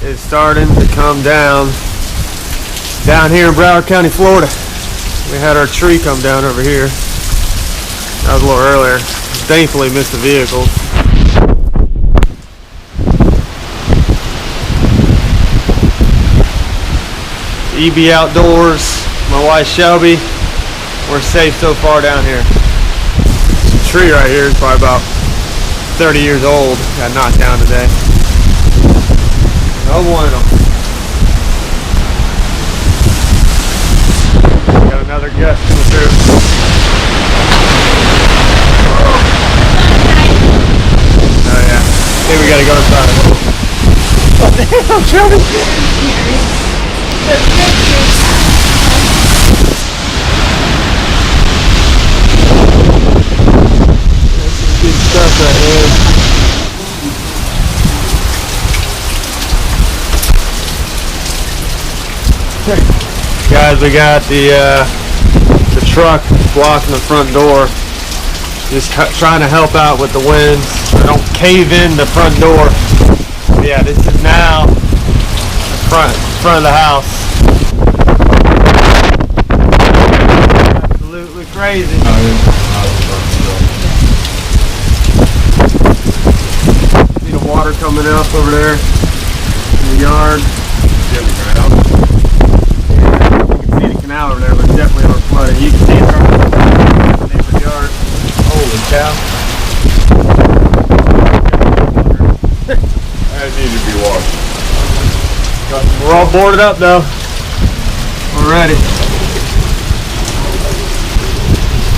is starting to come down here in Broward County, Florida. We had our tree come down over here. That was a little earlier. Thankfully missed the vehicle. EBOutdoors, my wife Shelby. We're safe so far down here. This tree right here is probably about 30 years old. Got knocked down today. No bueno. Got another gust coming through. Oh yeah. I think we gotta go inside. Oh damn, Shelby! That's some good stuff right here. Guys, we got the truck blocking the front door. Just trying to help out with the winds. So don't cave in the front door. Yeah, this is now the front of the house. Absolutely crazy. See the water coming up over there in the yard. You can see the canal over there, but it's definitely overflowing. You can see it from the neighbor's yard. Holy cow. That needs to be washed. We're all boarded up though. We're ready.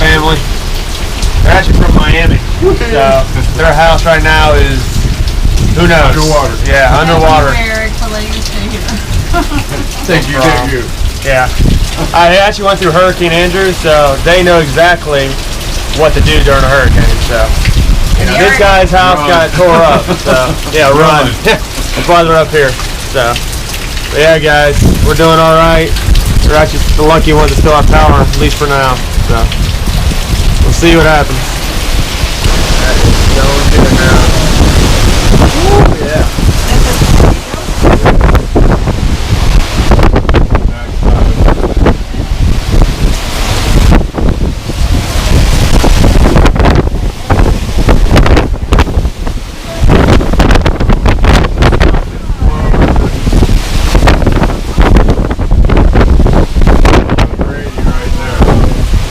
Family. They're actually from Miami. So their house right now is, who knows? Underwater. Yeah, underwater. Thank you. Yeah. I actually went through Hurricane Andrew, so they know exactly what to do during a hurricane. So, you know, this guy's house got tore up. So, yeah, run. That's why they're up here. So, but yeah, guys, we're doing all right. We're actually the lucky ones that still have power, at least for now. So, we'll see what happens. That is going good now. Ooh, yeah.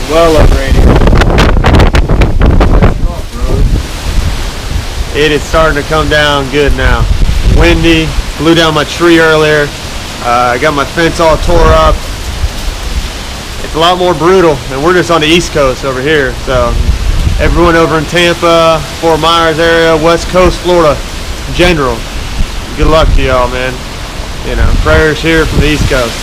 Well over 80. It is starting to come down good now. Windy, blew down my tree earlier. I got my fence all tore up. It's a lot more brutal, and we're just on the East Coast over here. So everyone over in Tampa, Fort Myers area, West Coast Florida in general, good luck to y'all, man. You know, prayers here from the East Coast.